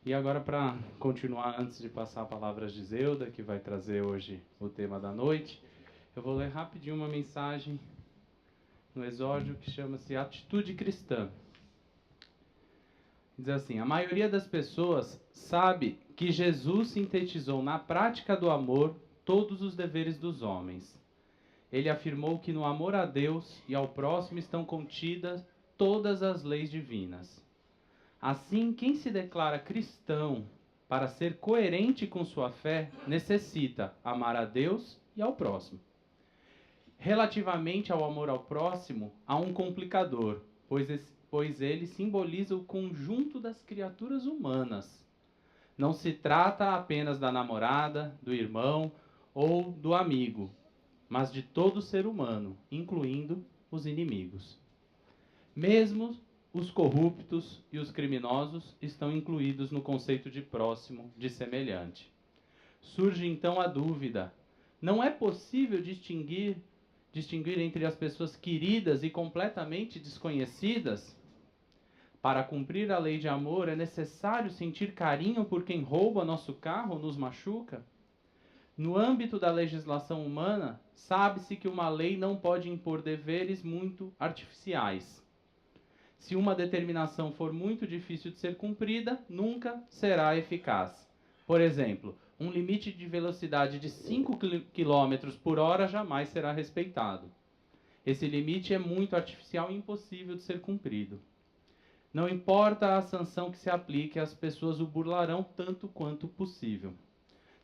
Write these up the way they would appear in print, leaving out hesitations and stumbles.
E agora, para continuar, antes de passar a palavra a Giselda, que vai trazer hoje o tema da noite, eu vou ler rapidinho uma mensagem no Exórdio que chama-se Atitude Cristã. Diz assim: a maioria das pessoas sabe que Jesus sintetizou na prática do amor todos os deveres dos homens. Ele afirmou que no amor a Deus e ao próximo estão contidas todas as leis divinas. Assim, quem se declara cristão, para ser coerente com sua fé, necessita amar a Deus e ao próximo. Relativamente ao amor ao próximo, há um complicador, pois ele simboliza o conjunto das criaturas humanas. Não se trata apenas da namorada, do irmão ou do amigo, mas de todo ser humano, incluindo os inimigos. Mesmo os corruptos e os criminosos estão incluídos no conceito de próximo, de semelhante. Surge então a dúvida: não é possível distinguir entre as pessoas queridas e completamente desconhecidas? Para cumprir a lei de amor, é necessário sentir carinho por quem rouba nosso carro ou nos machuca? No âmbito da legislação humana, sabe-se que uma lei não pode impor deveres muito artificiais. Se uma determinação for muito difícil de ser cumprida, nunca será eficaz. Por exemplo, um limite de velocidade de 5 km por hora jamais será respeitado. Esse limite é muito artificial e impossível de ser cumprido. Não importa a sanção que se aplique, as pessoas o burlarão tanto quanto possível.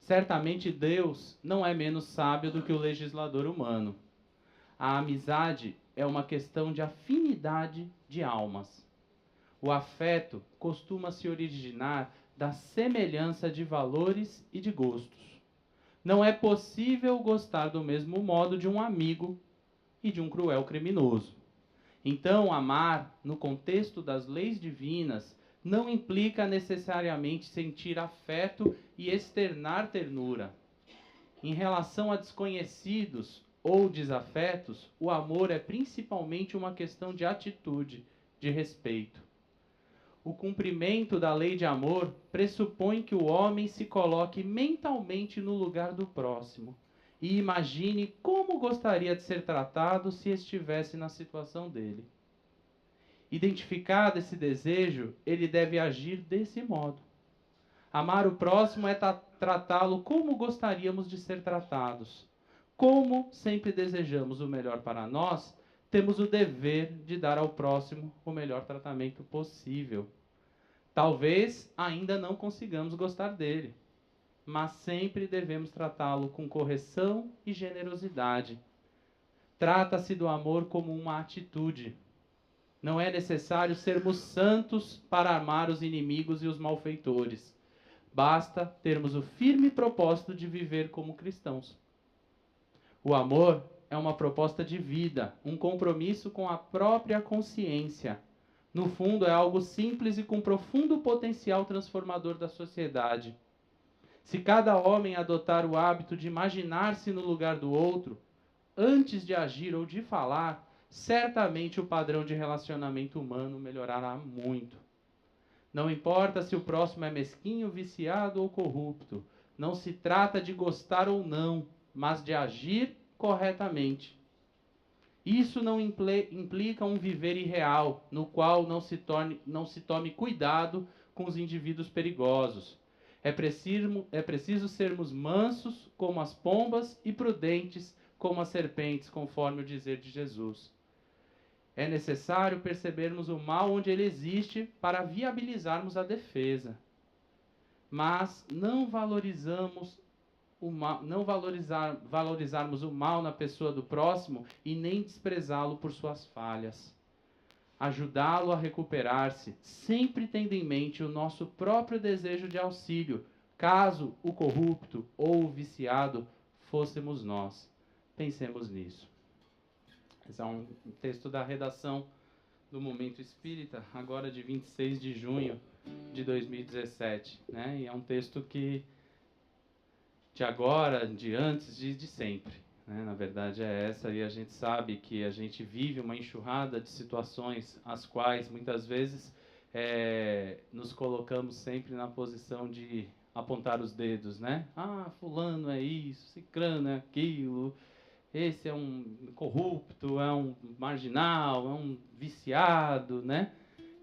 Certamente Deus não é menos sábio do que o legislador humano. A amizade é uma questão de afinidade de almas. O afeto costuma se originar da semelhança de valores e de gostos. Não é possível gostar do mesmo modo de um amigo e de um cruel criminoso. Então, amar, no contexto das leis divinas, não implica necessariamente sentir afeto e externar ternura. Em relação a desconhecidos ou desafetos, o amor é principalmente uma questão de atitude, de respeito. O cumprimento da lei de amor pressupõe que o homem se coloque mentalmente no lugar do próximo e imagine como gostaria de ser tratado se estivesse na situação dele. Identificado esse desejo, ele deve agir desse modo. Amar o próximo é tratá-lo como gostaríamos de ser tratados. Como sempre desejamos o melhor para nós, temos o dever de dar ao próximo o melhor tratamento possível. Talvez ainda não consigamos gostar dele, mas sempre devemos tratá-lo com correção e generosidade. Trata-se do amor como uma atitude. Não é necessário sermos santos para amar os inimigos e os malfeitores. Basta termos o firme propósito de viver como cristãos. O amor é uma proposta de vida, um compromisso com a própria consciência. No fundo, é algo simples e com profundo potencial transformador da sociedade. Se cada homem adotar o hábito de imaginar-se no lugar do outro, antes de agir ou de falar, certamente o padrão de relacionamento humano melhorará muito. Não importa se o próximo é mesquinho, viciado ou corrupto. Não se trata de gostar ou não, mas de agir corretamente. Isso não implica um viver irreal, no qual não se tome cuidado com os indivíduos perigosos. É preciso sermos mansos como as pombas e prudentes como as serpentes, conforme o dizer de Jesus. É necessário percebermos o mal onde ele existe para viabilizarmos a defesa. Mas não valorizarmos o mal na pessoa do próximo e nem desprezá-lo por suas falhas. Ajudá-lo a recuperar-se, sempre tendo em mente o nosso próprio desejo de auxílio, caso o corrupto ou o viciado fôssemos nós. Pensemos nisso. Esse é um texto da redação do Momento Espírita, agora de 26 de junho de 2017. Né? E é um texto que de agora, de antes, de sempre. Né? Na verdade é essa, e a gente sabe que a gente vive uma enxurrada de situações as quais muitas vezes nos colocamos sempre na posição de apontar os dedos, né? Ah, fulano é isso, cicrano é aquilo, esse é um corrupto, é um marginal, é um viciado, né?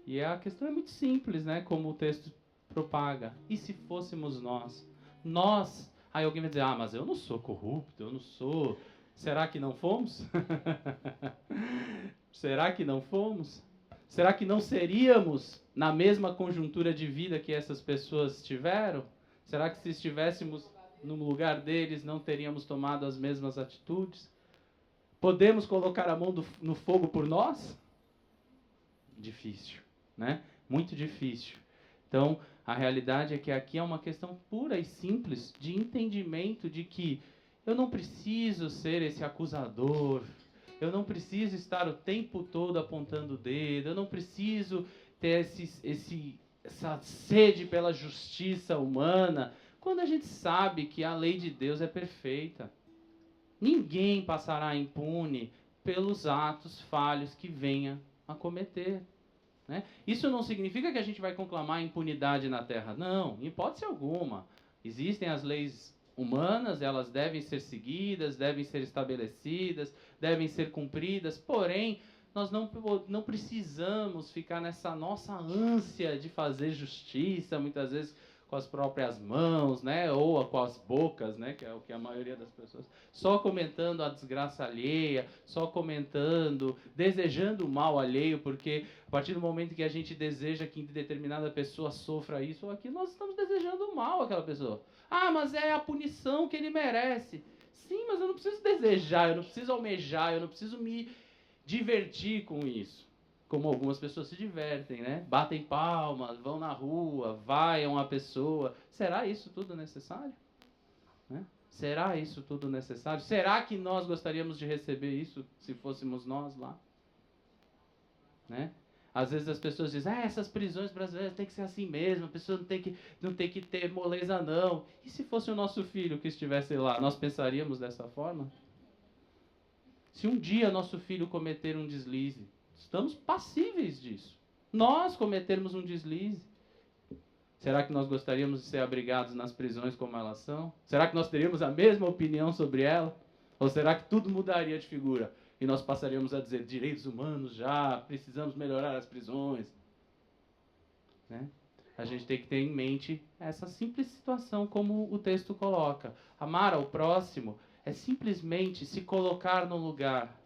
E a questão é muito simples, né? Como o texto propaga. E se fôssemos nós? Nós. Aí alguém vai dizer, ah, mas eu não sou corrupto, eu não sou... Será que não fomos? Será que não fomos? Será que não seríamos na mesma conjuntura de vida que essas pessoas tiveram? Será que se estivéssemos no lugar deles não teríamos tomado as mesmas atitudes? Podemos colocar a mão no fogo por nós? Difícil, né? Muito difícil. Então, a realidade é que aqui é uma questão pura e simples de entendimento de que eu não preciso ser esse acusador, eu não preciso estar o tempo todo apontando o dedo, eu não preciso ter essa sede pela justiça humana, quando a gente sabe que a lei de Deus é perfeita. Ninguém passará impune pelos atos falhos que venha a cometer. Né? Isso não significa que a gente vai conclamar impunidade na Terra. Não, em hipótese alguma. Existem as leis humanas, elas devem ser seguidas, devem ser estabelecidas, devem ser cumpridas, porém, nós não precisamos ficar nessa nossa ânsia de fazer justiça, muitas vezes com as próprias mãos, né, ou com as bocas, né, que é o que a maioria das pessoas, só comentando a desgraça alheia, só comentando, desejando o mal alheio, porque a partir do momento que a gente deseja que determinada pessoa sofra isso ou aquilo, nós estamos desejando o mal àquela pessoa. Ah, mas é a punição que ele merece. Sim, mas eu não preciso desejar, eu não preciso almejar, eu não preciso me divertir com isso. Como algumas pessoas se divertem, né? Batem palmas, vão na rua, vaiam a pessoa. Será isso tudo necessário? Né? Será isso tudo necessário? Será que nós gostaríamos de receber isso se fôssemos nós lá? Né? Às vezes as pessoas dizem, essas prisões brasileiras tem que ser assim mesmo, a pessoa não tem que ter moleza não. E se fosse o nosso filho que estivesse lá, nós pensaríamos dessa forma? Se um dia nosso filho cometer um deslize, estamos passíveis disso. Nós cometermos um deslize. Será que nós gostaríamos de ser abrigados nas prisões como elas são? Será que nós teríamos a mesma opinião sobre ela? Ou será que tudo mudaria de figura? E nós passaríamos a dizer, direitos humanos já, precisamos melhorar as prisões. Né? A gente tem que ter em mente essa simples situação como o texto coloca. Amar ao próximo é simplesmente se colocar no lugar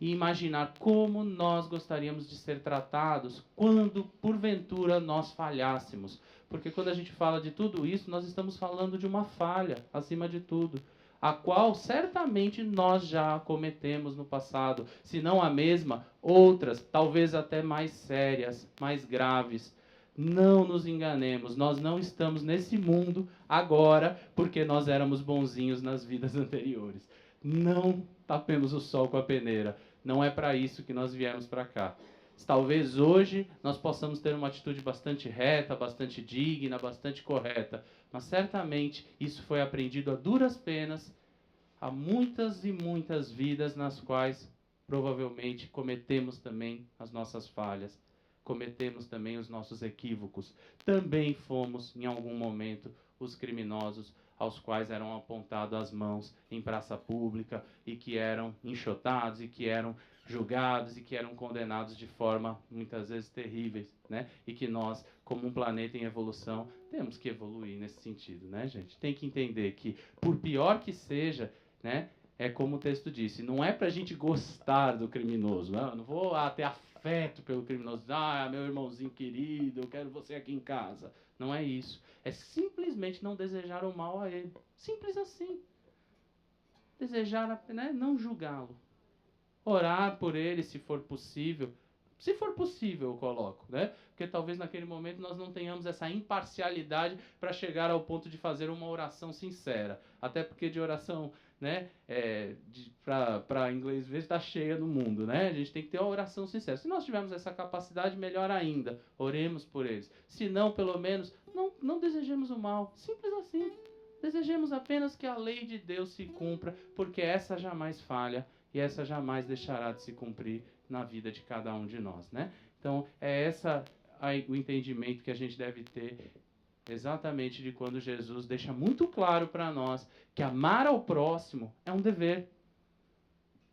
e imaginar como nós gostaríamos de ser tratados quando, porventura, nós falhássemos. Porque quando a gente fala de tudo isso, nós estamos falando de uma falha, acima de tudo, a qual certamente nós já cometemos no passado, se não a mesma, outras, talvez até mais sérias, mais graves. Não nos enganemos, nós não estamos nesse mundo agora porque nós éramos bonzinhos nas vidas anteriores. Não tapemos o sol com a peneira. Não é para isso que nós viemos para cá. Talvez hoje nós possamos ter uma atitude bastante reta, bastante digna, bastante correta, mas certamente isso foi aprendido a duras penas, há muitas e muitas vidas nas quais provavelmente cometemos também as nossas falhas, cometemos também os nossos equívocos. Também fomos, em algum momento, os criminosos aos quais eram apontadas as mãos em praça pública e que eram enxotados e que eram julgados e que eram condenados de forma muitas vezes terríveis, né? E que nós, como um planeta em evolução, temos que evoluir nesse sentido, né, gente? Tem que entender que, por pior que seja, né, é como o texto disse, não é para a gente gostar do criminoso, não vou ter afeto pelo criminoso, meu irmãozinho querido, eu quero você aqui em casa. Não é isso. É simplesmente não desejar o mal a ele. Simples assim. Desejar, né, não julgá-lo. Orar por ele, se for possível. Se for possível, eu coloco, né? Porque talvez naquele momento nós não tenhamos essa imparcialidade para chegar ao ponto de fazer uma oração sincera. Até porque de oração, né, para inglês ver, está cheia no mundo, né? A gente tem que ter uma oração sincera. Se nós tivermos essa capacidade, melhor ainda. Oremos por eles. Se não, pelo menos, não desejemos o mal. Simples assim. Desejemos apenas que a lei de Deus se cumpra, porque essa jamais falha e essa jamais deixará de se cumprir na vida de cada um de nós, né? Então, é essa o entendimento que a gente deve ter exatamente de quando Jesus deixa muito claro para nós que amar ao próximo é um dever.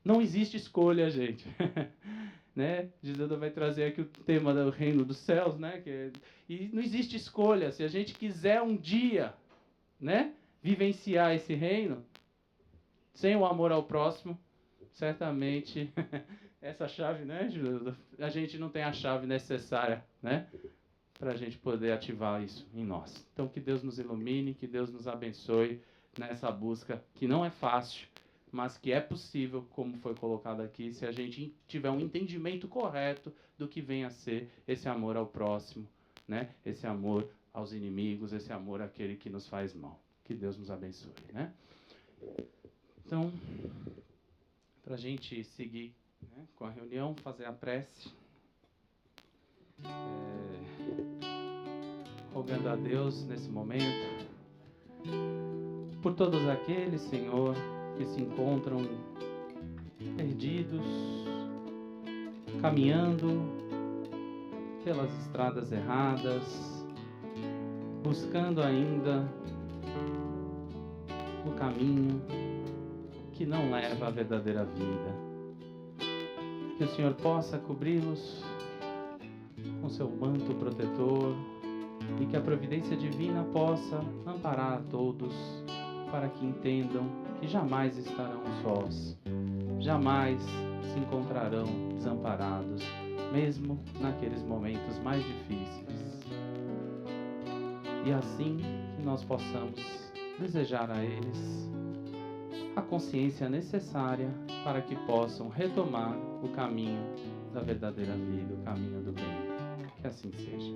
Não existe escolha, gente. Né? Jesus vai trazer aqui o tema do reino dos céus, né? E não existe escolha. Se a gente quiser um dia, né, vivenciar esse reino, sem o amor ao próximo, certamente essa chave, né, Jesus? A gente não tem a chave necessária, né, para a gente poder ativar isso em nós. Então, que Deus nos ilumine, que Deus nos abençoe nessa busca, que não é fácil, mas que é possível, como foi colocado aqui, se a gente tiver um entendimento correto do que vem a ser esse amor ao próximo, né? Esse amor aos inimigos, esse amor àquele que nos faz mal. Que Deus nos abençoe, né? Então, para a gente seguir, né, com a reunião, fazer a prece, rogando a Deus nesse momento, por todos aqueles, Senhor, que se encontram perdidos, caminhando pelas estradas erradas, buscando ainda o caminho que não leva à verdadeira vida. Que o Senhor possa cobri-los com seu manto protetor e que a providência divina possa amparar a todos para que entendam que jamais estarão sós, jamais se encontrarão desamparados, mesmo naqueles momentos mais difíceis. E assim que nós possamos desejar a eles a consciência necessária para que possam retomar o caminho da verdadeira vida, o caminho do bem. Que assim seja.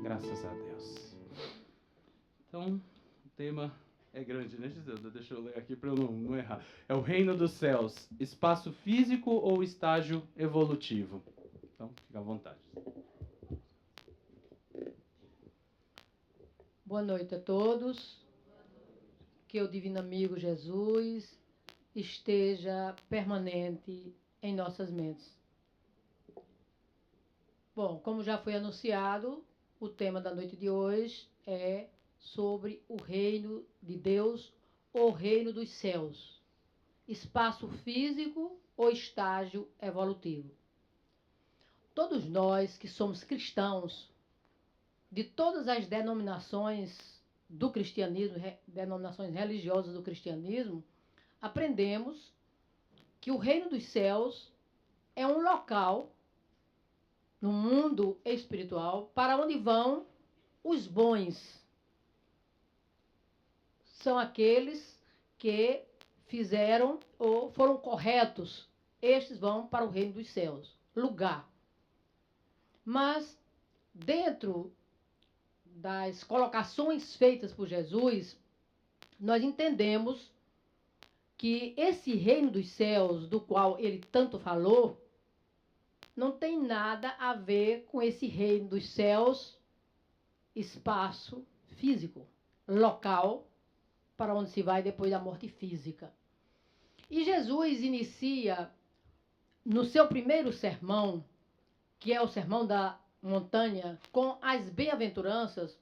Graças a Deus. Então, o tema é grande, né, Jesus? Deixa eu ler aqui para eu não errar. É o reino dos céus, espaço físico ou estágio evolutivo? Então, fica à vontade. Boa noite a todos. Que o Divino Amigo Jesus esteja permanente em nossas mentes. Bom, como já foi anunciado, o tema da noite de hoje é sobre o reino de Deus, ou reino dos céus, espaço físico ou estágio evolutivo. Todos nós que somos cristãos, de todas as denominações do cristianismo, denominações religiosas do cristianismo, aprendemos que o reino dos céus é um local no mundo espiritual para onde vão os bons. São aqueles que fizeram ou foram corretos. Estes vão para o reino dos céus, lugar. Mas dentro das colocações feitas por Jesus, nós entendemos que esse reino dos céus, do qual ele tanto falou, não tem nada a ver com esse reino dos céus, espaço físico, local, para onde se vai depois da morte física. E Jesus inicia, no seu primeiro sermão, que é o sermão da montanha, com as bem-aventuranças,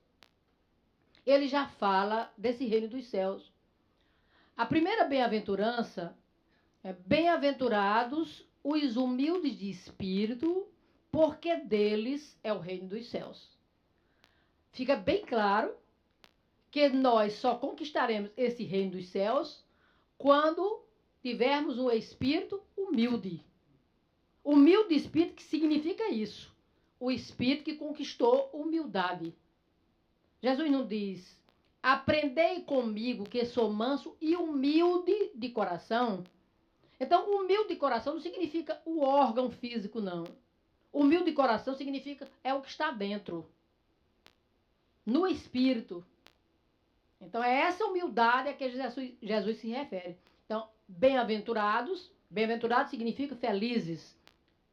ele já fala desse reino dos céus. A primeira bem-aventurança é: bem-aventurados os humildes de espírito, porque deles é o reino dos céus. Fica bem claro que nós só conquistaremos esse reino dos céus quando tivermos um espírito humilde. Humilde de espírito, que significa isso? O espírito que conquistou humildade. Jesus não diz: aprendei comigo que sou manso e humilde de coração. Então, humilde de coração não significa o órgão físico, não. Humilde de coração significa é o que está dentro, no espírito. Então, é essa humildade a que Jesus se refere. Então, bem-aventurados significa felizes,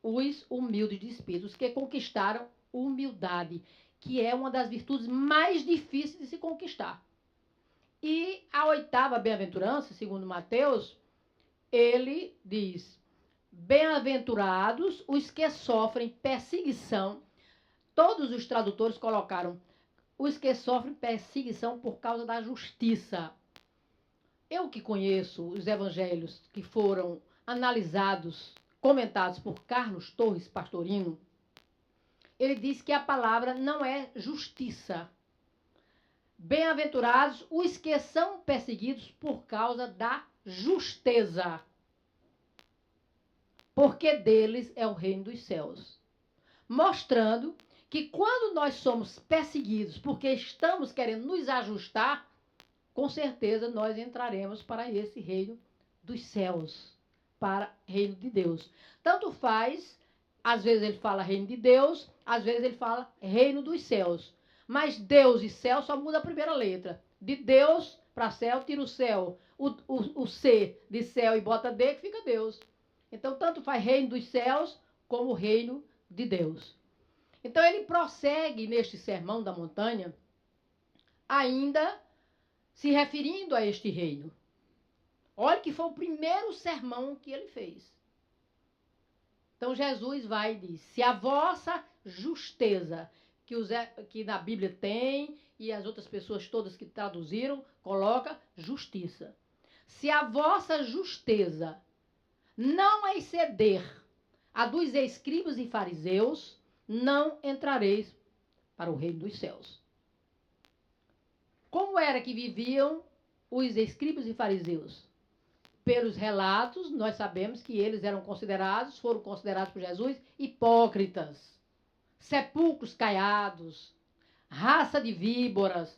os humildes de espírito, os que conquistaram humildade, que é uma das virtudes mais difíceis de se conquistar. E a oitava bem-aventurança, segundo Mateus, ele diz: bem-aventurados os que sofrem perseguição. todos os tradutores colocaram os que sofrem perseguição por causa da justiça. Eu que conheço os evangelhos que foram analisados, comentados por Carlos Torres Pastorino, ele diz que a palavra não é justiça. Bem-aventurados os que são perseguidos por causa da justeza, porque deles é o reino dos céus. Mostrando que quando nós somos perseguidos porque estamos querendo nos ajustar, com certeza nós entraremos para esse reino dos céus, para o reino de Deus. Tanto faz, às vezes ele fala reino de Deus, às vezes ele fala reino dos céus. Mas Deus e céu só muda a primeira letra. De Deus para céu, tira o céu, o C de céu e bota D, que fica Deus. Então, tanto faz reino dos céus como reino de Deus. Então, ele prossegue neste sermão da montanha, ainda se referindo a este reino. Olha que foi o primeiro sermão que ele fez. Então, Jesus vai e diz, se a vossa justeza, que na Bíblia tem, e as outras pessoas todas que traduziram, coloca justiça. Se a vossa justeza não exceder a dos escribas e fariseus, não entrareis para o reino dos céus. Como era que viviam os escribas e fariseus? Pelos relatos, nós sabemos que eles foram considerados por Jesus hipócritas, sepulcros caiados, raça de víboras,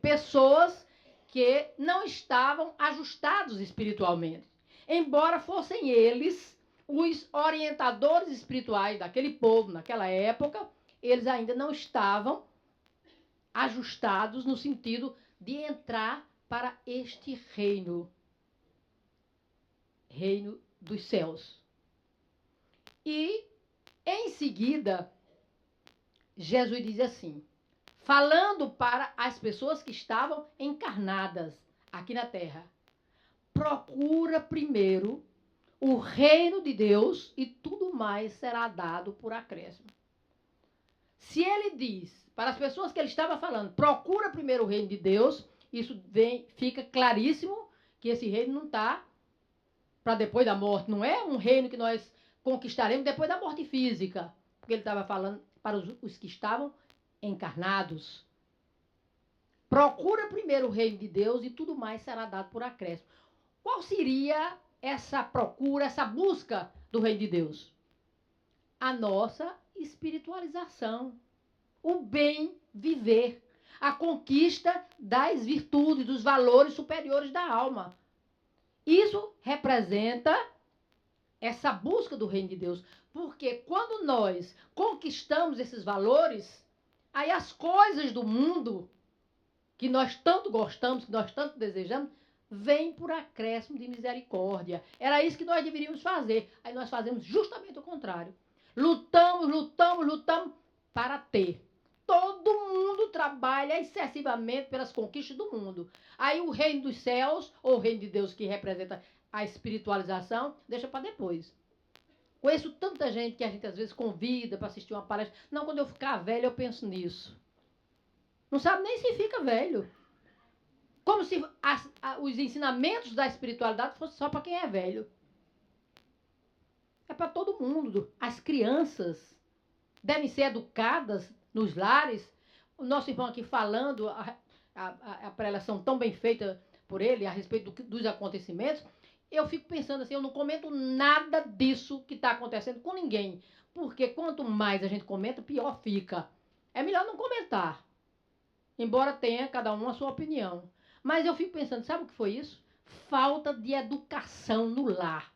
pessoas que não estavam ajustados espiritualmente. Embora fossem eles os orientadores espirituais daquele povo, naquela época, eles ainda não estavam ajustados no sentido de entrar para este reino dos céus. E, em seguida, Jesus diz assim, falando para as pessoas que estavam encarnadas aqui na terra, procura primeiro o reino de Deus e tudo mais será dado por acréscimo. Se ele diz para as pessoas que ele estava falando, procura primeiro o reino de Deus, isso fica claríssimo que esse reino não está para depois da morte. Não é um reino que nós conquistaremos depois da morte física. Porque ele estava falando para os que estavam encarnados. Procura primeiro o reino de Deus e tudo mais será dado por acréscimo. Qual seria essa procura, essa busca do reino de Deus? A nossa espiritualização. O bem viver. A conquista das virtudes, dos valores superiores da alma. Isso representa essa busca do reino de Deus. Porque quando nós conquistamos esses valores, aí as coisas do mundo, que nós tanto gostamos, que nós tanto desejamos, vêm por acréscimo de misericórdia. Era isso que nós deveríamos fazer. Aí nós fazemos justamente o contrário. Lutamos para ter. Todo mundo trabalha excessivamente pelas conquistas do mundo. Aí o reino dos céus, ou o reino de Deus que representa a espiritualização, deixa para depois. Conheço tanta gente que a gente às vezes convida para assistir uma palestra. Não, quando eu ficar velho eu penso nisso. Não sabe nem se fica velho. Como se os ensinamentos da espiritualidade fossem só para quem é velho. É para todo mundo. As crianças devem ser educadas nos lares. O nosso irmão aqui falando, a preleção tão bem feita por ele a respeito dos acontecimentos, eu fico pensando assim, eu não comento nada disso que está acontecendo com ninguém. Porque quanto mais a gente comenta, pior fica. É melhor não comentar. Embora tenha cada um a sua opinião. Mas eu fico pensando, sabe o que foi isso? Falta de educação no lar.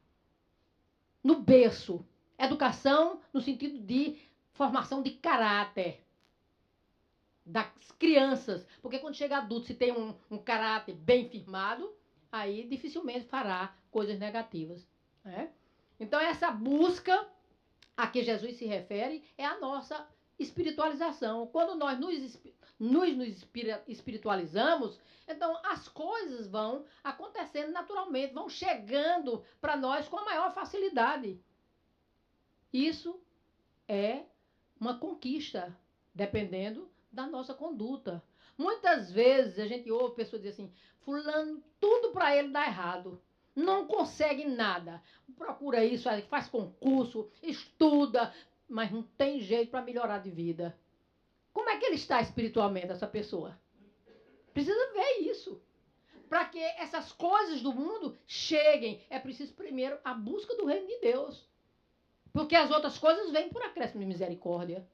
No berço. Educação no sentido de formação de caráter das crianças. Porque quando chega adulto, se tem um caráter bem firmado, aí dificilmente fará coisas negativas. Né? Então, essa busca a que Jesus se refere é a nossa espiritualização. Quando nós nos espiritualizamos, então as coisas vão acontecendo naturalmente, vão chegando para nós com a maior facilidade. Isso é uma conquista, dependendo da nossa conduta. Muitas vezes a gente ouve pessoas dizer assim, fulano, tudo para ele dá errado. Não consegue nada. Procura isso, faz concurso, estuda, mas não tem jeito para melhorar de vida. Como é que ele está espiritualmente, essa pessoa? Precisa ver isso. Para que essas coisas do mundo cheguem, é preciso primeiro a busca do reino de Deus. Porque as outras coisas vêm por acréscimo de misericórdia.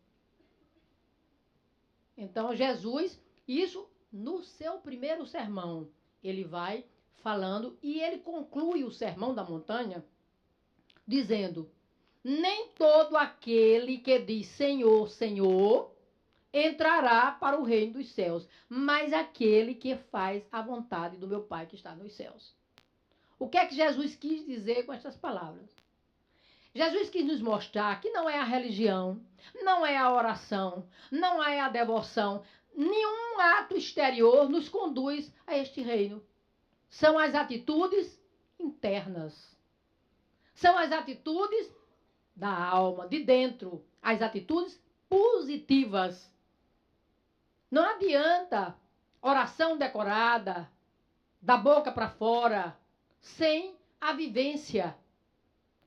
Então, Jesus, isso no seu primeiro sermão, ele vai falando e ele conclui o sermão da montanha dizendo: nem todo aquele que diz Senhor, Senhor, entrará para o reino dos céus, mas aquele que faz a vontade do meu Pai que está nos céus. O que é que Jesus quis dizer com estas palavras? Jesus quis nos mostrar que não é a religião, não é a oração, não é a devoção, nenhum ato exterior nos conduz a este reino. São as atitudes internas. São as atitudes da alma, de dentro. As atitudes positivas. Não adianta oração decorada, da boca para fora, sem a vivência,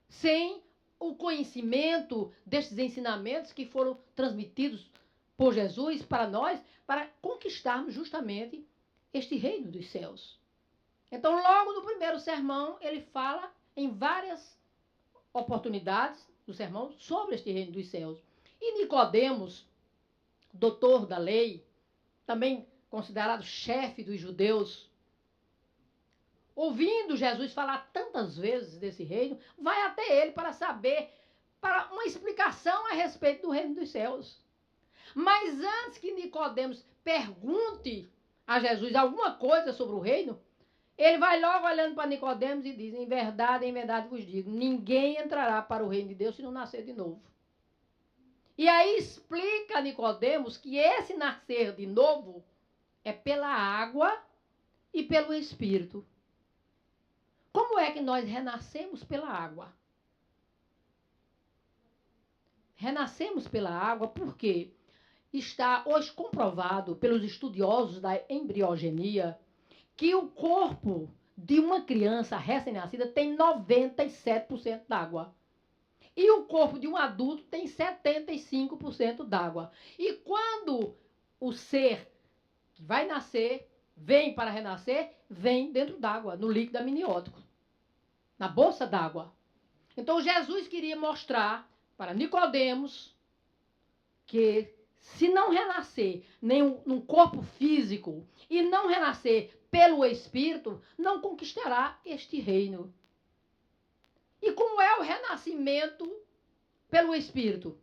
sem o conhecimento destes ensinamentos que foram transmitidos por Jesus para nós, para conquistarmos justamente este reino dos céus. Então, logo no primeiro sermão, ele fala em várias oportunidades do sermão sobre este reino dos céus. E Nicodemos, doutor da lei, também considerado chefe dos judeus, ouvindo Jesus falar tantas vezes desse reino, vai até ele para saber, para uma explicação a respeito do reino dos céus. Mas antes que Nicodemos pergunte a Jesus alguma coisa sobre o reino, ele vai logo olhando para Nicodemos e diz: em verdade vos digo, ninguém entrará para o reino de Deus se não nascer de novo. E aí explica a Nicodemos que esse nascer de novo é pela água e pelo Espírito. Como é que nós renascemos pela água? Renascemos pela água porque está hoje comprovado pelos estudiosos da embriogenia que o corpo de uma criança recém-nascida tem 97% d'água. E o corpo de um adulto tem 75% d'água. E quando o ser que vai nascer, vem para renascer, vem dentro d'água, no líquido amniótico, na bolsa d'água. Então Jesus queria mostrar para Nicodemos que se não renascer num corpo físico e não renascer pelo Espírito, não conquistará este reino. E como é o renascimento pelo Espírito?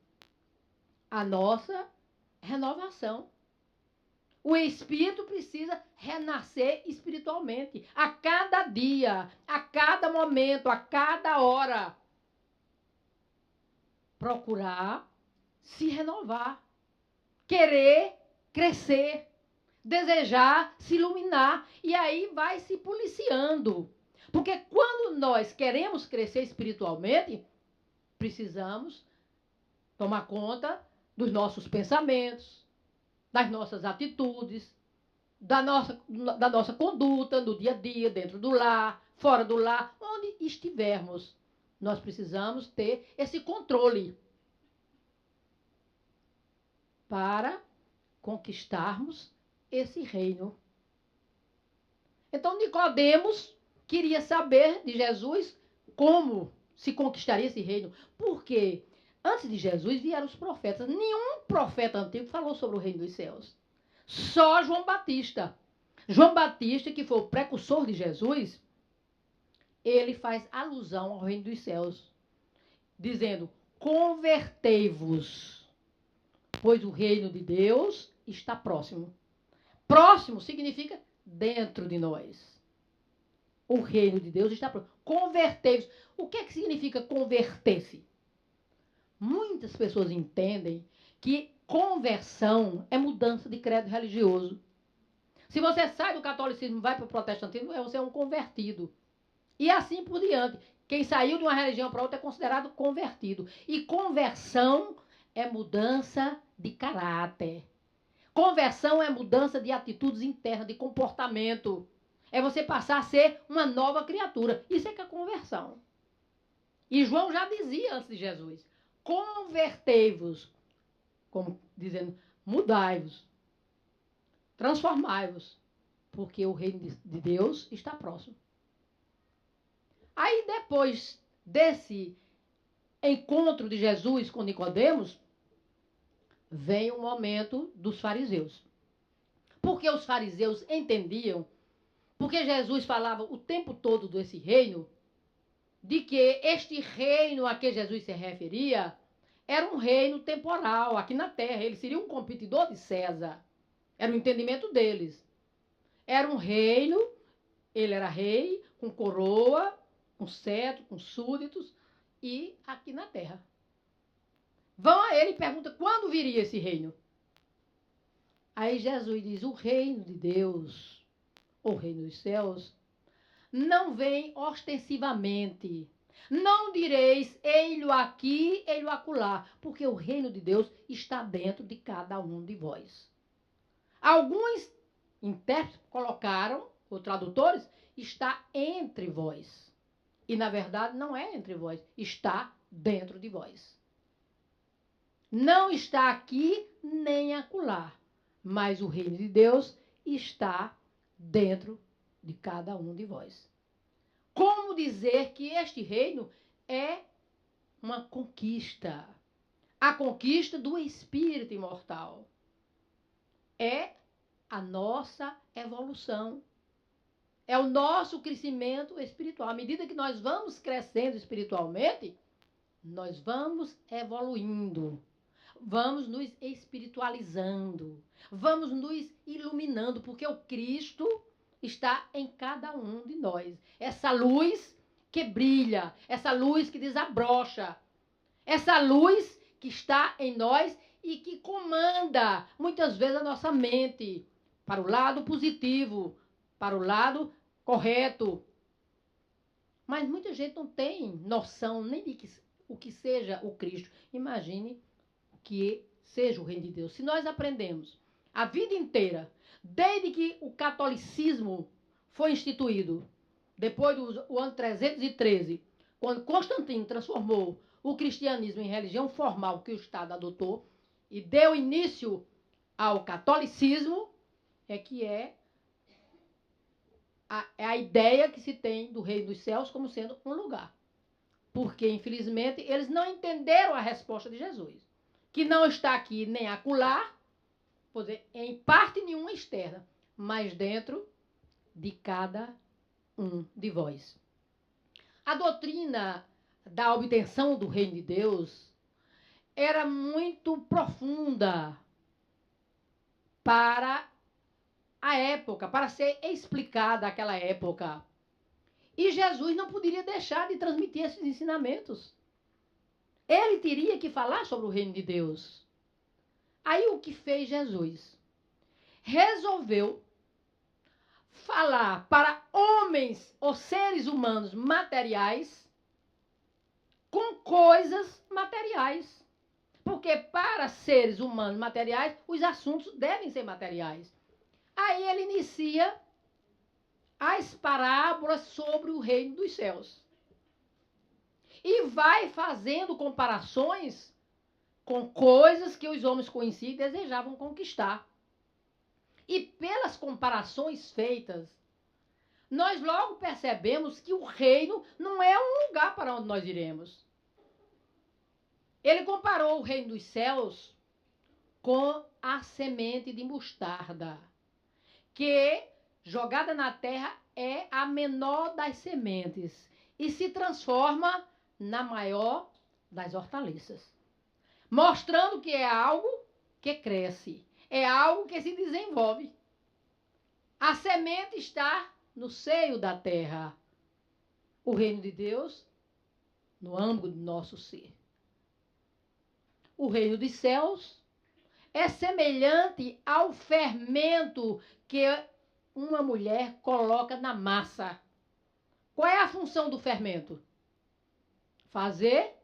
A nossa renovação. O Espírito precisa renascer espiritualmente. A cada dia, a cada momento, a cada hora. Procurar se renovar. Querer crescer. Desejar se iluminar. E aí vai se policiando. Porque quando nós queremos crescer espiritualmente, precisamos tomar conta dos nossos pensamentos, das nossas atitudes, da nossa conduta no dia a dia, dentro do lar, fora do lar, onde estivermos. Nós precisamos ter esse controle para conquistarmos esse reino. Então, Nicodemos queria saber de Jesus como se conquistaria esse reino. Porque antes de Jesus vieram os profetas. Nenhum profeta antigo falou sobre o reino dos céus. Só João Batista. João Batista, que foi o precursor de Jesus, ele faz alusão ao reino dos céus, dizendo: convertei-vos, pois o reino de Deus está próximo. Próximo significa dentro de nós. O reino de Deus está próximo. Convertei-vos. O que é que significa converter-se? Muitas pessoas entendem que conversão é mudança de credo religioso. Se você sai do catolicismo e vai para o protestantismo, você é um convertido. E assim por diante. Quem saiu de uma religião para outra é considerado convertido. E conversão é mudança de caráter. Conversão é mudança de atitudes internas, de comportamento. É você passar a ser uma nova criatura. Isso é que é conversão. E João já dizia antes de Jesus: convertei-vos, como dizendo, mudai-vos, transformai-vos, porque o reino de Deus está próximo. Aí depois desse encontro de Jesus com Nicodemos, vem o momento dos fariseus. Porque os fariseus entendiam, porque Jesus falava o tempo todo desse reino, de que este reino a que Jesus se referia era um reino temporal, aqui na terra. Ele seria um competidor de César. Era o entendimento deles. Era um reino, ele era rei, com coroa, com cetro, com súditos, e aqui na terra. Vão a ele e perguntam quando viria esse reino. Aí Jesus diz: o reino de Deus, o reino dos céus, não vem ostensivamente. Não direis, ei-lo aqui, ei-lo acolá, porque o reino de Deus está dentro de cada um de vós. Alguns intérpretes colocaram, ou tradutores, está entre vós. E, na verdade, não é entre vós, está dentro de vós. Não está aqui nem acolá, mas o reino de Deus está dentro de cada um de vós. Como dizer que este reino é uma conquista? A conquista do espírito imortal. É a nossa evolução. É o nosso crescimento espiritual. À medida que nós vamos crescendo espiritualmente, nós vamos evoluindo. Vamos nos espiritualizando. Vamos nos iluminando, porque o Cristo está em cada um de nós. Essa luz que brilha, essa luz que desabrocha, essa luz que está em nós e que comanda muitas vezes a nossa mente para o lado positivo, para o lado correto. Mas muita gente não tem noção nem de o que seja o Cristo. Imagine que seja o reino de Deus. Se nós aprendemos a vida inteira, desde que o catolicismo foi instituído, depois do ano 313, quando Constantino transformou o cristianismo em religião formal que o Estado adotou e deu início ao catolicismo, é a ideia que se tem do reino dos céus como sendo um lugar. Porque, infelizmente, eles não entenderam a resposta de Jesus. Que não está aqui nem acolá, em parte nenhuma externa, mas dentro de cada um de vós. A doutrina da obtenção do reino de Deus era muito profunda para a época, para ser explicada aquela época. E Jesus não poderia deixar de transmitir esses ensinamentos. Ele teria que falar sobre o reino de Deus. Aí o que fez Jesus? Resolveu falar para homens ou seres humanos materiais com coisas materiais. Porque para seres humanos materiais, os assuntos devem ser materiais. Aí ele inicia as parábolas sobre o reino dos céus. E vai fazendo comparações com coisas que os homens conheciam e desejavam conquistar. E pelas comparações feitas, nós logo percebemos que o reino não é um lugar para onde nós iremos. Ele comparou o reino dos céus com a semente de mostarda, que, jogada na terra, é a menor das sementes e se transforma na maior das hortaliças. Mostrando que é algo que cresce, é algo que se desenvolve. A semente está no seio da terra. O reino de Deus no âmago do nosso ser. O reino dos céus é semelhante ao fermento que uma mulher coloca na massa. Qual é a função do fermento? Fazer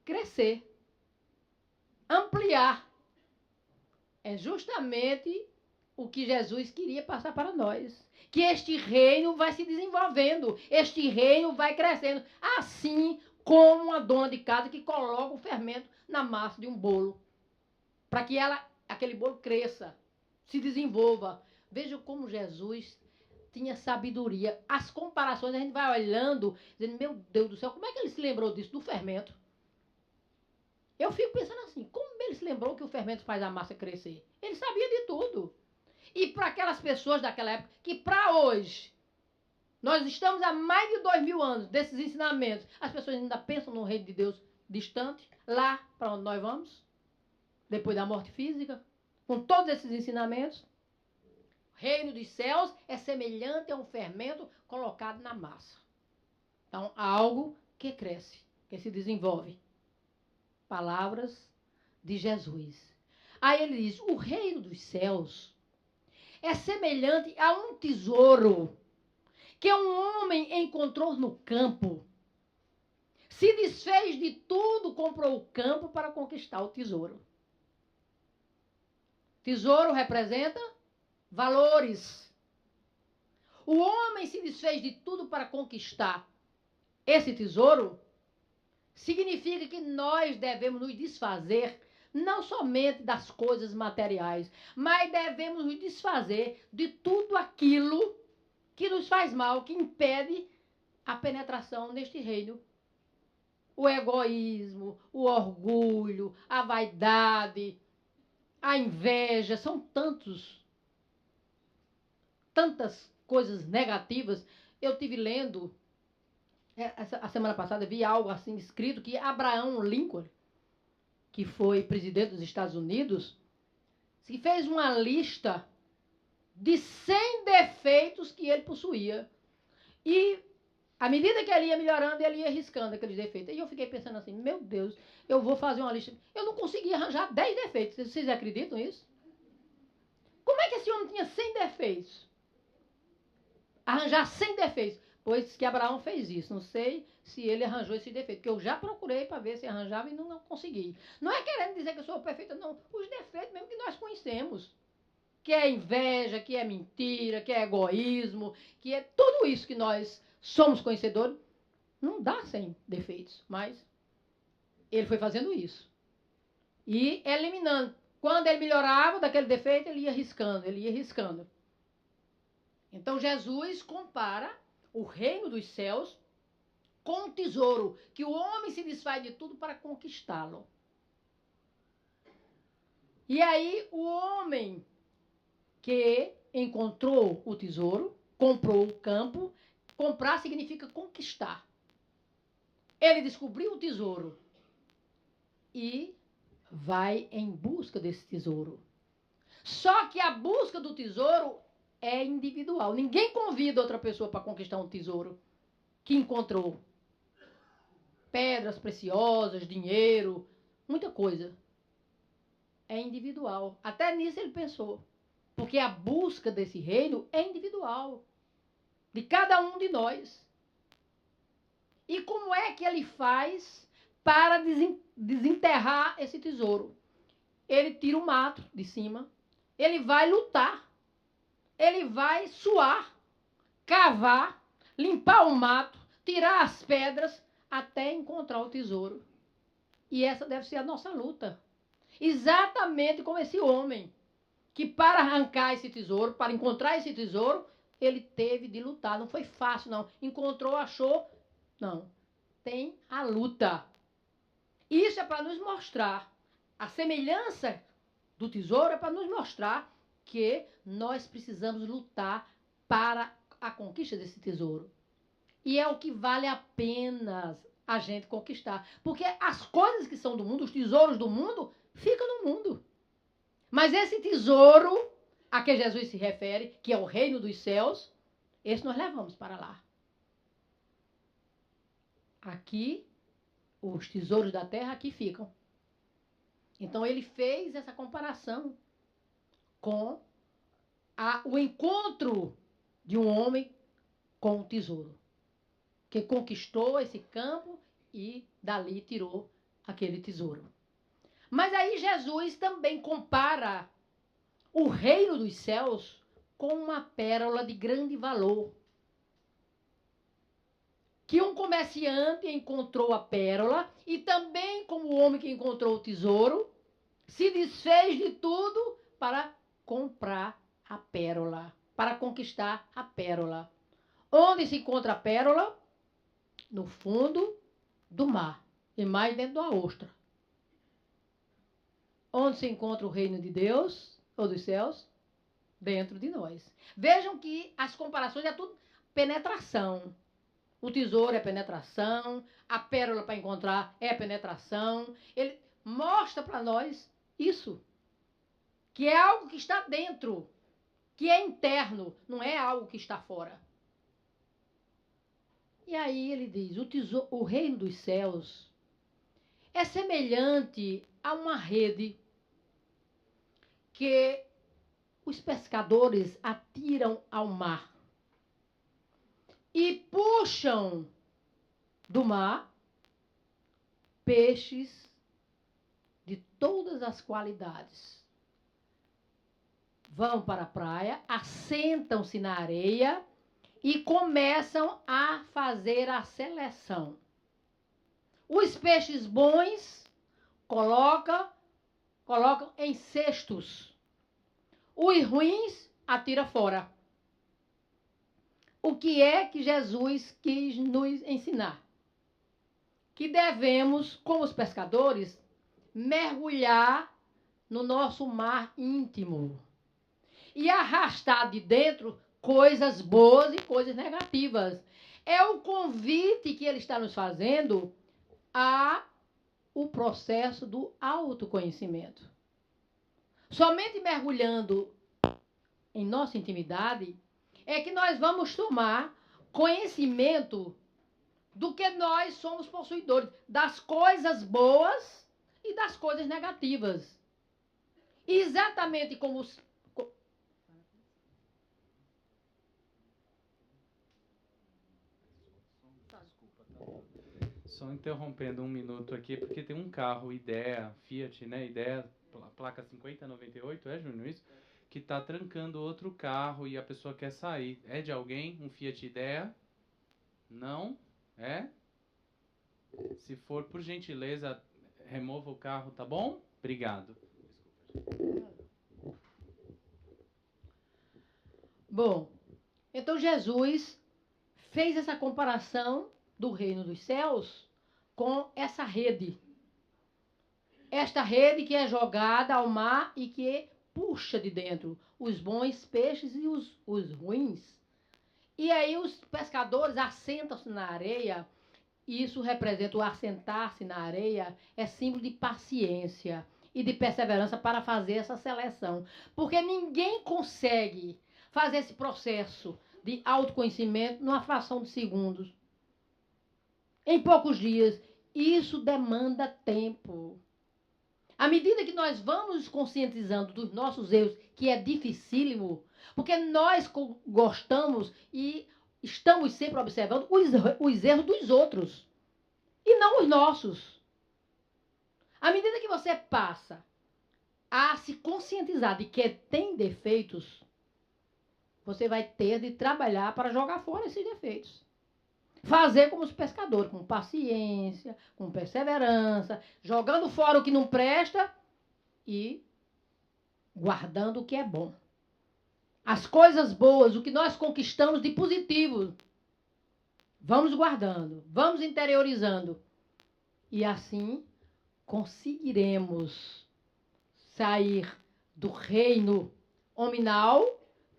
crescer. ampliar. É justamente o que Jesus queria passar para nós. Que este reino vai se desenvolvendo, este reino vai crescendo. Assim como uma dona de casa que coloca o fermento na massa de um bolo. Para que aquele bolo cresça, se desenvolva. Veja como Jesus tinha sabedoria. As comparações, a gente vai olhando, dizendo, meu Deus do céu, como é que ele se lembrou disso, do fermento? Eu fico pensando assim, como ele se lembrou que o fermento faz a massa crescer? Ele sabia de tudo. E para aquelas pessoas daquela época, que para hoje, nós estamos há mais de 2000 anos desses ensinamentos, as pessoas ainda pensam no reino de Deus distante, lá para onde nós vamos, depois da morte física, com todos esses ensinamentos. O reino dos céus é semelhante a um fermento colocado na massa. Então, algo que cresce, que se desenvolve. Palavras de Jesus. Aí ele diz, o reino dos céus é semelhante a um tesouro que um homem encontrou no campo. Se desfez de tudo, comprou o campo para conquistar o tesouro. Tesouro representa valores. O homem se desfez de tudo para conquistar esse tesouro. Significa que nós devemos nos desfazer não somente das coisas materiais, mas devemos nos desfazer de tudo aquilo que nos faz mal, que impede a penetração neste reino. O egoísmo, o orgulho, a vaidade, a inveja, são tantas coisas negativas. Eu tive lendo, a semana passada, vi algo assim escrito, que Abraham Lincoln, que foi presidente dos Estados Unidos, que fez uma lista de 100 defeitos que ele possuía. E, à medida que ele ia melhorando, ele ia riscando aqueles defeitos. E eu fiquei pensando assim, meu Deus, eu vou fazer uma lista. Eu não consegui arranjar 10 defeitos. Vocês acreditam nisso? Como é que esse homem tinha 100 defeitos? Arranjar 100 defeitos. Pois que Abraão fez isso. Não sei se ele arranjou esse defeito, porque eu já procurei para ver se arranjava e não consegui. Não é querendo dizer que eu sou perfeita, não. Os defeitos mesmo que nós conhecemos. Que é inveja, que é mentira, que é egoísmo, que é tudo isso que nós somos conhecedores. Não dá 100 defeitos, mas ele foi fazendo isso. E eliminando. Quando ele melhorava daquele defeito, ele ia riscando, ele ia riscando. Então Jesus compara o reino dos céus com um tesouro, que o homem se desfaz de tudo para conquistá-lo. E aí o homem que encontrou o tesouro, comprou o campo. Comprar significa conquistar. Ele descobriu o tesouro e vai em busca desse tesouro. Só que a busca do tesouro é individual. Ninguém convida outra pessoa para conquistar um tesouro que encontrou. Pedras preciosas, dinheiro, muita coisa. É individual. Até nisso ele pensou. Porque a busca desse reino é individual. De cada um de nós. E como é que ele faz para desenterrar esse tesouro? Ele tira o mato de cima. Ele vai lutar. Ele vai suar, cavar, limpar o mato, tirar as pedras até encontrar o tesouro. E essa deve ser a nossa luta. Exatamente como esse homem, que para arrancar esse tesouro, para encontrar esse tesouro, ele teve de lutar. Não foi fácil, não. Encontrou, achou. Não. Tem a luta. Isso é para nos mostrar. A semelhança do tesouro é para nos mostrar que nós precisamos lutar para a conquista desse tesouro. E é o que vale a pena a gente conquistar. Porque as coisas que são do mundo, os tesouros do mundo, ficam no mundo. Mas esse tesouro a que Jesus se refere, que é o reino dos céus, esse nós levamos para lá. Aqui, os tesouros da terra aqui ficam. Então ele fez essa comparação com o encontro de um homem com o tesouro, que conquistou esse campo e dali tirou aquele tesouro. Mas aí Jesus também compara o reino dos céus com uma pérola de grande valor. Que um comerciante encontrou a pérola e também, como o homem que encontrou o tesouro, se desfez de tudo para comprar a pérola, para conquistar a pérola. Onde se encontra a pérola? No fundo do mar, e mais dentro da ostra. Onde se encontra o reino de Deus, ou dos céus? Dentro de nós. Vejam que as comparações é tudo penetração. O tesouro é penetração, a pérola para encontrar é penetração. Ele mostra para nós isso, que é algo que está dentro, que é interno, não é algo que está fora. E aí ele diz, o reino dos céus é semelhante a uma rede que os pescadores atiram ao mar e puxam do mar peixes de todas as qualidades. Vão para a praia, assentam-se na areia e começam a fazer a seleção. Os peixes bons colocam em cestos. Os ruins atira fora. O que é que Jesus quis nos ensinar? Que devemos, como os pescadores, mergulhar no nosso mar íntimo e arrastar de dentro coisas boas e coisas negativas. É o convite que ele está nos fazendo a o processo do autoconhecimento. Somente mergulhando em nossa intimidade é que nós vamos tomar conhecimento do que nós somos possuidores, das coisas boas e das coisas negativas. Exatamente como os... Só interrompendo um minuto aqui, porque tem um carro, Idea, Fiat, né? Idea, placa 5098, é, Júnior, isso? Que tá trancando outro carro e a pessoa quer sair. É de alguém? Um Fiat Idea? Não? É? Se for, por gentileza, remova o carro, tá bom? Obrigado. Bom, então Jesus fez essa comparação do reino dos céus com essa rede. Esta rede que é jogada ao mar e que puxa de dentro os bons peixes e os ruins. E aí os pescadores assentam-se na areia, e isso representa o assentar-se na areia, é símbolo de paciência e de perseverança para fazer essa seleção. Porque ninguém consegue fazer esse processo de autoconhecimento numa fração de segundos. Em poucos dias. Isso demanda tempo. À medida que nós vamos nos conscientizando dos nossos erros, que é dificílimo, porque nós gostamos e estamos sempre observando os erros dos outros e não os nossos. À medida que você passa a se conscientizar de que tem defeitos, você vai ter de trabalhar para jogar fora esses defeitos. Fazer como os pescadores, com paciência, com perseverança, jogando fora o que não presta e guardando o que é bom. As coisas boas, o que nós conquistamos de positivo, vamos guardando, vamos interiorizando. E assim conseguiremos sair do reino hominal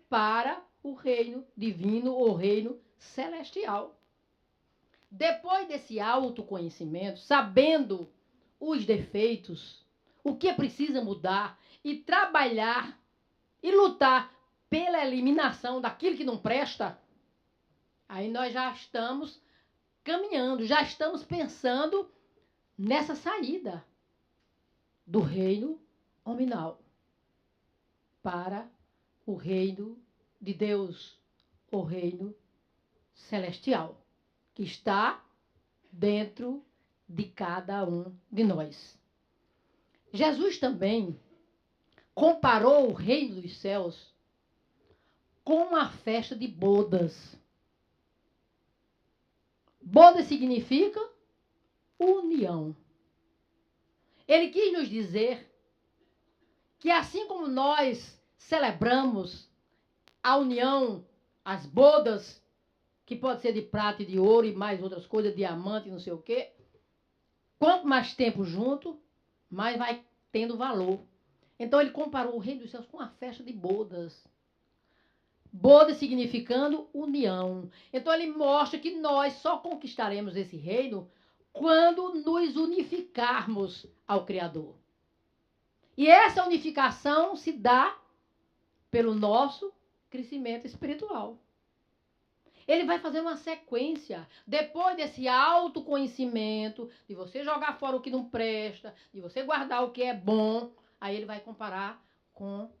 para o reino divino ou reino celestial. Depois desse autoconhecimento, sabendo os defeitos, o que precisa mudar e trabalhar e lutar pela eliminação daquilo que não presta, aí nós já estamos caminhando, já estamos pensando nessa saída do reino hominal para o reino de Deus, o reino celestial, que está dentro de cada um de nós. Jesus também comparou o reino dos céus com uma festa de bodas. Boda significa união. Ele quis nos dizer que assim como nós celebramos a união, as bodas, que pode ser de prata e de ouro e mais outras coisas, diamante, não sei o quê, quanto mais tempo junto, mais vai tendo valor. Então ele comparou o reino dos céus com a festa de bodas. Boda significando união. Então ele mostra que nós só conquistaremos esse reino quando nos unificarmos ao Criador. E essa unificação se dá pelo nosso crescimento espiritual. Ele vai fazer uma sequência. Depois desse autoconhecimento, de você jogar fora o que não presta, de você guardar o que é bom, aí ele vai comparar com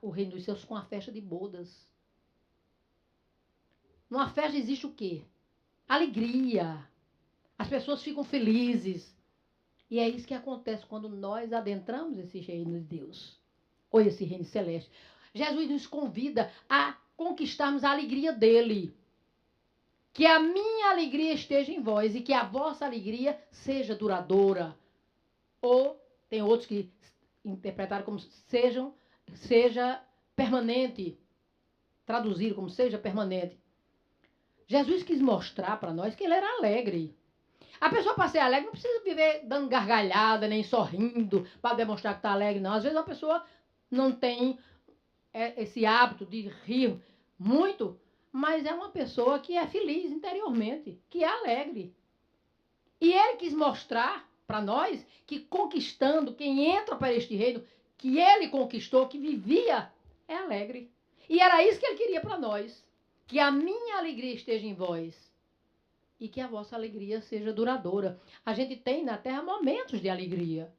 o reino dos céus com a festa de bodas. Numa festa existe o quê? Alegria. As pessoas ficam felizes. E é isso que acontece quando nós adentramos esse reino de Deus. Ou esse reino celeste. Jesus nos convida a conquistarmos a alegria dele. Que a minha alegria esteja em vós e que a vossa alegria seja duradoura. Ou tem outros que interpretaram como seja permanente. Traduziram como seja permanente. Jesus quis mostrar para nós que ele era alegre. A pessoa para ser alegre não precisa viver dando gargalhada, nem sorrindo para demonstrar que está alegre, não. Às vezes a pessoa não tem esse hábito de rir muito, mas é uma pessoa que é feliz interiormente, que é alegre. E ele quis mostrar para nós que conquistando, quem entra para este reino, que ele conquistou, que vivia, é alegre. E era isso que ele queria para nós. Que a minha alegria esteja em vós e que a vossa alegria seja duradoura. A gente tem na terra momentos de alegria,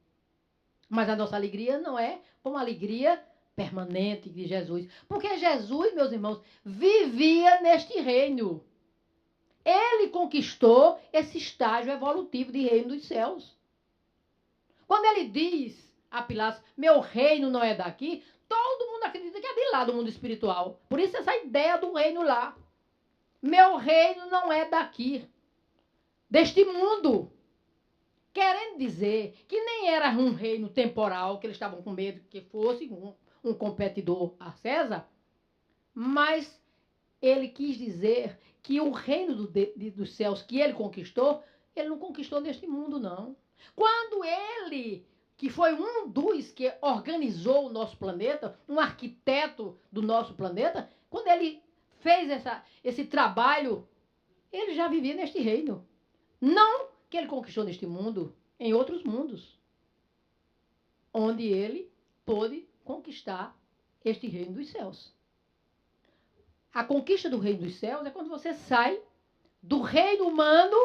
mas a nossa alegria não é uma alegria permanente de Jesus. Porque Jesus, meus irmãos, vivia neste reino. Ele conquistou esse estágio evolutivo de reino dos céus. Quando ele diz a Pilatos, meu reino não é daqui, todo mundo acredita que é de lá do mundo espiritual. Por isso essa ideia do reino lá. Meu reino não é daqui, deste mundo. Querendo dizer que nem era um reino temporal, que eles estavam com medo que fosse um competidor a César, mas ele quis dizer que o reino dos céus que ele conquistou, ele não conquistou neste mundo, não. Quando ele, que foi um dos que organizou o nosso planeta, um arquiteto do nosso planeta, quando ele fez esse trabalho, ele já vivia neste reino. Não que ele conquistou neste mundo, em outros mundos, onde ele pôde conquistar este reino dos céus. A conquista do reino dos céus é quando você sai do reino humano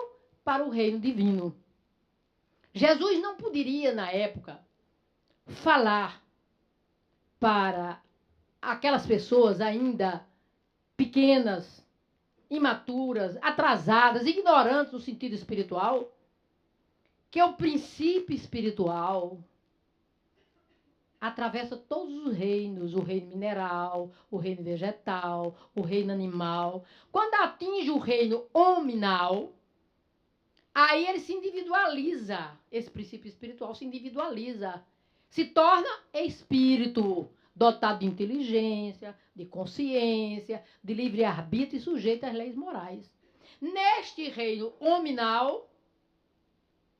para o reino divino. Jesus não poderia, na época, falar para aquelas pessoas ainda pequenas, imaturas, atrasadas, ignorantes no sentido espiritual, que o princípio espiritual atravessa todos os reinos, o reino mineral, o reino vegetal, o reino animal. Quando atinge o reino hominal, aí ele se individualiza, esse princípio espiritual se individualiza, se torna espírito, dotado de inteligência, de consciência, de livre-arbítrio e sujeito às leis morais. Neste reino hominal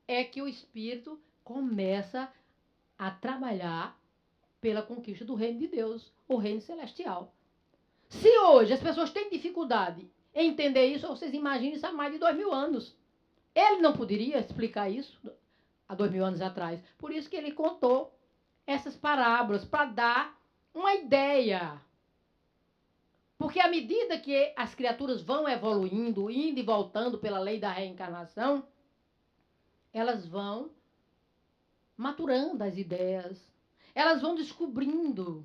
é que o espírito começa a trabalhar pela conquista do reino de Deus, o reino celestial. Se hoje as pessoas têm dificuldade em entender isso, vocês imaginem isso há mais de 2000 anos. Ele não poderia explicar isso há 2000 anos atrás. Por isso que ele contou essas parábolas, para dar uma ideia. Porque à medida que as criaturas vão evoluindo, indo e voltando pela lei da reencarnação, elas vão maturando as ideias. Elas vão descobrindo.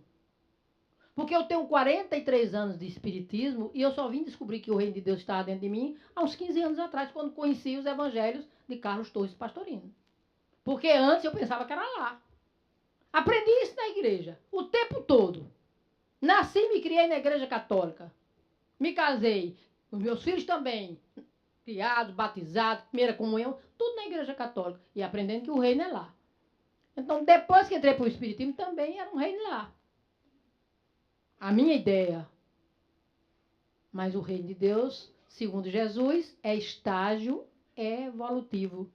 Porque eu tenho 43 anos de espiritismo e eu só vim descobrir que o reino de Deus estava dentro de mim há uns 15 anos atrás, quando conheci os evangelhos de Carlos Torres Pastorino. Porque antes eu pensava que era lá. Aprendi isso na igreja, o tempo todo. Nasci e me criei na igreja católica. Me casei. Os meus filhos também. Criados, batizados, primeira comunhão, tudo na igreja católica. E aprendendo que o reino é lá. Então, depois que entrei para o Espiritismo, também era um reino lá. A minha ideia. Mas o reino de Deus, segundo Jesus, é estágio evolutivo.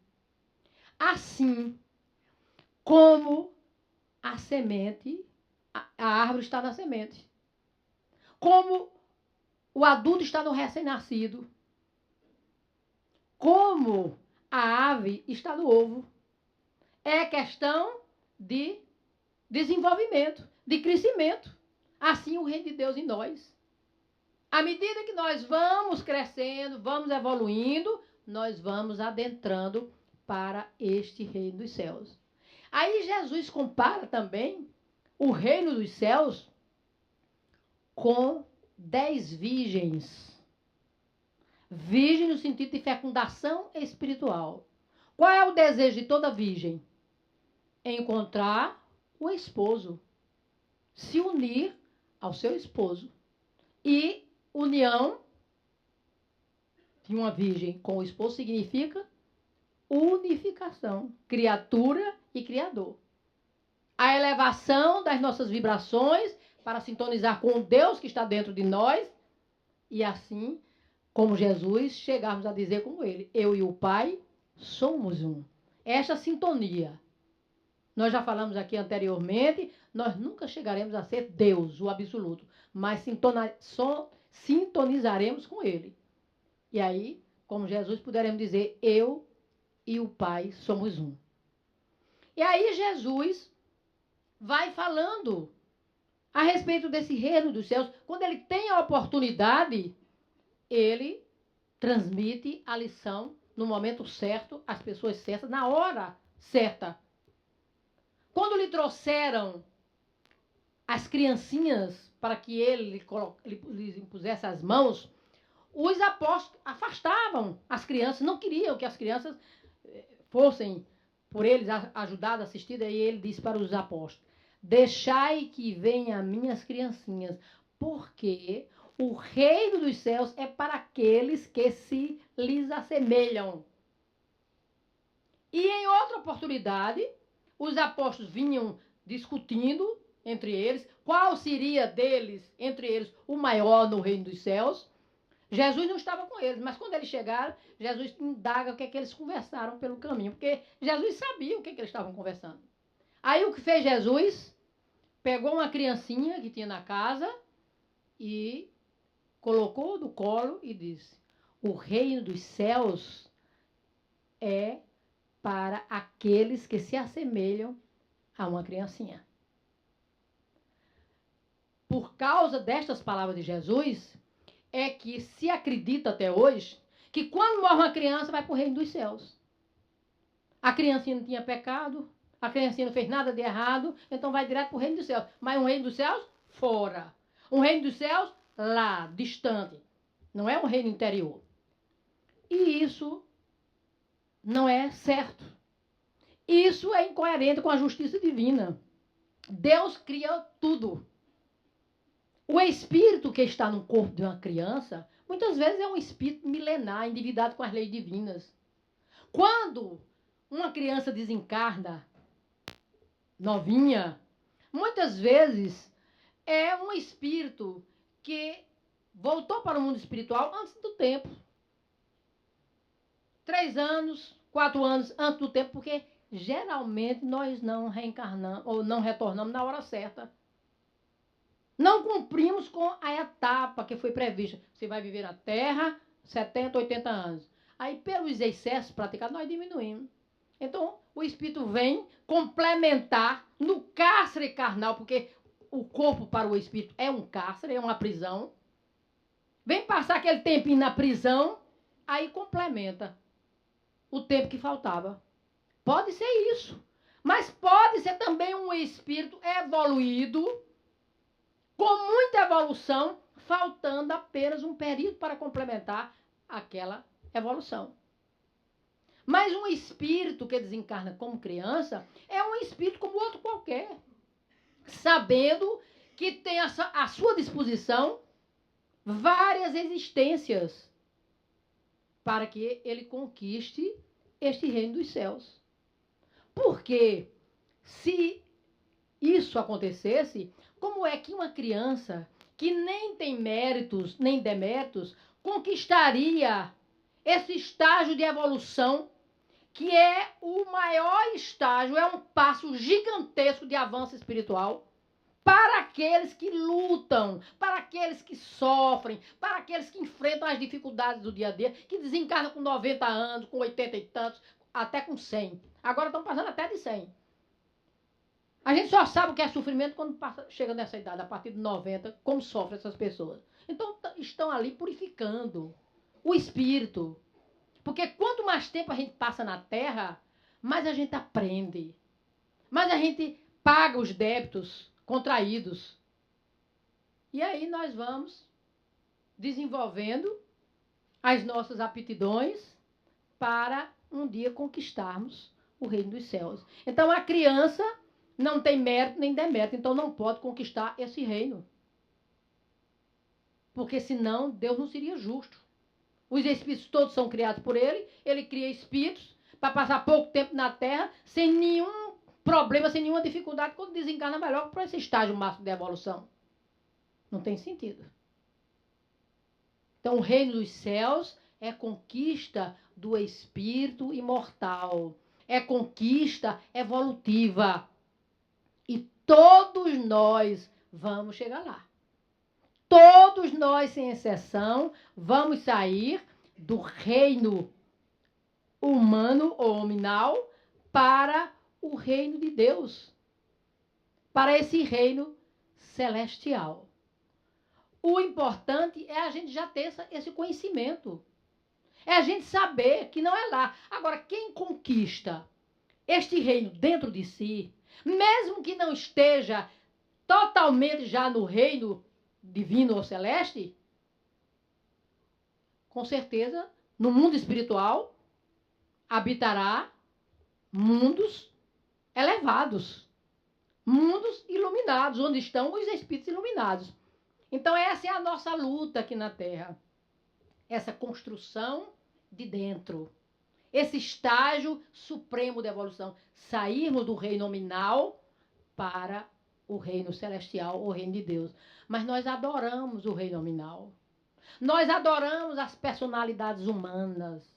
Assim como a semente, a árvore está na semente. Como o adulto está no recém-nascido. Como a ave está no ovo. É questão de desenvolvimento, de crescimento. Assim o reino de Deus em nós. À medida que nós vamos crescendo, vamos evoluindo, nós vamos adentrando para este reino dos céus. Aí Jesus compara também o reino dos céus com 10 virgens. Virgem no sentido de fecundação espiritual. Qual é o desejo de toda virgem? Encontrar o esposo. Se unir ao seu esposo. E união de uma virgem com o esposo significa unificação. Criatura e criador. A elevação das nossas vibrações para sintonizar com o Deus que está dentro de nós. E assim, como Jesus, chegarmos a dizer como ele, eu e o Pai somos um. Esta sintonia. Nós já falamos aqui anteriormente, nós nunca chegaremos a ser Deus, o absoluto, mas sintonizaremos com ele. E aí, como Jesus, poderemos dizer, eu e o Pai somos um. E aí Jesus vai falando a respeito desse reino dos céus. Quando ele tem a oportunidade, ele transmite a lição no momento certo, às pessoas certas, na hora certa. Quando lhe trouxeram as criancinhas para que ele lhes impusesse as mãos, os apóstolos afastavam as crianças, não queriam que as crianças fossem por eles ajudadas, assistidas, e ele disse para os apóstolos, deixai que venham minhas criancinhas, porque o reino dos céus é para aqueles que se lhes assemelham. E em outra oportunidade, os apóstolos vinham discutindo entre eles qual seria deles, entre eles, o maior no reino dos céus. Jesus não estava com eles, mas quando eles chegaram, Jesus indaga o que é que eles conversaram pelo caminho, porque Jesus sabia o que é que eles estavam conversando. Aí o que fez Jesus? Pegou uma criancinha que tinha na casa e colocou no colo e disse, o reino dos céus é para aqueles que se assemelham a uma criancinha. Por causa destas palavras de Jesus, é que se acredita até hoje que quando morre uma criança, vai para o reino dos céus. A criancinha não tinha pecado, a criancinha não fez nada de errado, então vai direto para o reino dos céus. Mas um reino dos céus, fora. Um reino dos céus, lá, distante. Não é um reino interior. E isso não é certo. Isso é incoerente com a justiça divina. Deus cria tudo. O espírito que está no corpo de uma criança, muitas vezes é um espírito milenar, endividado com as leis divinas. Quando uma criança desencarna, novinha, muitas vezes é um espírito que voltou para o mundo espiritual antes do tempo. 3 anos, 4 anos antes do tempo, porque geralmente nós não reencarnamos ou não retornamos na hora certa. Não cumprimos com a etapa que foi prevista. Você vai viver na Terra 70, 80 anos. Aí, pelos excessos praticados, nós diminuímos. Então, o espírito vem complementar no cárcere carnal, porque o corpo para o espírito é um cárcere, é uma prisão. Vem passar aquele tempinho na prisão, aí complementa o tempo que faltava. Pode ser isso. Mas pode ser também um espírito evoluído, com muita evolução, faltando apenas um período para complementar aquela evolução. Mas um espírito que desencarna como criança é um espírito como outro qualquer, sabendo que tem à sua disposição várias existências para que ele conquiste este reino dos céus. Porque se isso acontecesse, como é que uma criança que nem tem méritos nem deméritos conquistaria esse estágio de evolução, que é o maior estágio, é um passo gigantesco de avanço espiritual para aqueles que lutam, para aqueles que sofrem, para aqueles que enfrentam as dificuldades do dia a dia, que desencarnam com 90 anos, com 80 e tantos, até com 100. Agora estão passando até de 100. A gente só sabe o que é sofrimento quando chega nessa idade, a partir de 90, como sofrem essas pessoas. Então, estão ali purificando o espírito. Porque quanto mais tempo a gente passa na Terra, mais a gente aprende. Mais a gente paga os débitos contraídos. E aí nós vamos desenvolvendo as nossas aptidões para um dia conquistarmos o reino dos céus. Então, a criança não tem mérito nem demérito, então não pode conquistar esse reino. Porque senão Deus não seria justo. Os espíritos todos são criados por ele, ele cria espíritos para passar pouco tempo na Terra, sem nenhum problema, sem nenhuma dificuldade, quando desencarna melhor para esse estágio máximo de evolução. Não tem sentido. Então, o reino dos céus é conquista do espírito imortal. É conquista evolutiva. E todos nós vamos chegar lá. Todos nós, sem exceção, vamos sair do reino humano ou nominal para o reino de Deus, para esse reino celestial. O importante é a gente já ter esse conhecimento. É a gente saber que não é lá. Agora, quem conquista este reino dentro de si, mesmo que não esteja totalmente já no reino divino ou celeste, com certeza, no mundo espiritual, habitará mundos elevados, mundos iluminados, onde estão os espíritos iluminados. Então, essa é a nossa luta aqui na Terra. Essa construção de dentro. Esse estágio supremo de evolução. Sairmos do reino nominal para o reino celestial, o reino de Deus. Mas nós adoramos o reino nominal. Nós adoramos as personalidades humanas.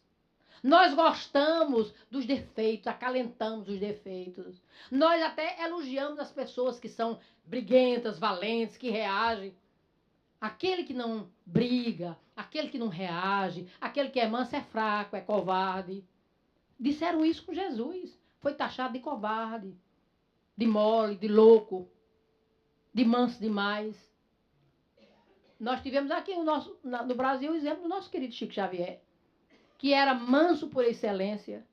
Nós gostamos dos defeitos, acalentamos os defeitos. Nós até elogiamos as pessoas que são briguentas, valentes, que reagem. Aquele que não briga, aquele que não reage, aquele que é manso é fraco, é covarde. Disseram isso com Jesus. Foi taxado de covarde, de mole, de louco, de manso demais. Nós tivemos aqui no Brasil o exemplo do nosso querido Chico Xavier, que era manso por excelência,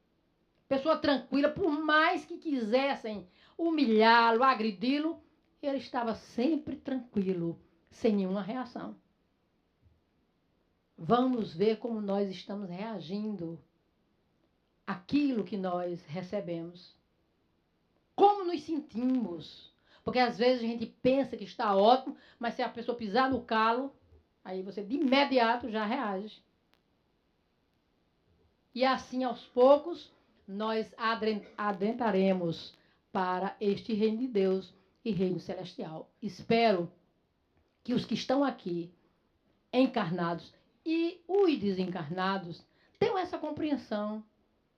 pessoa tranquila, por mais que quisessem humilhá-lo, agredi-lo, ele estava sempre tranquilo, sem nenhuma reação. Vamos ver como nós estamos reagindo àquilo que nós recebemos. Como nos sentimos. Porque às vezes a gente pensa que está ótimo, mas se a pessoa pisar no calo, aí você de imediato já reage. E assim, aos poucos, nós adentraremos para este reino de Deus e reino celestial. Espero que os que estão aqui, encarnados e os desencarnados, tenham essa compreensão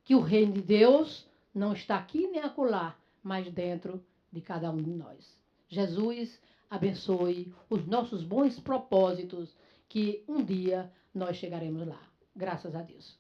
que o reino de Deus não está aqui nem acolá, mas dentro de cada um de nós. Jesus abençoe os nossos bons propósitos, que um dia nós chegaremos lá. Graças a Deus.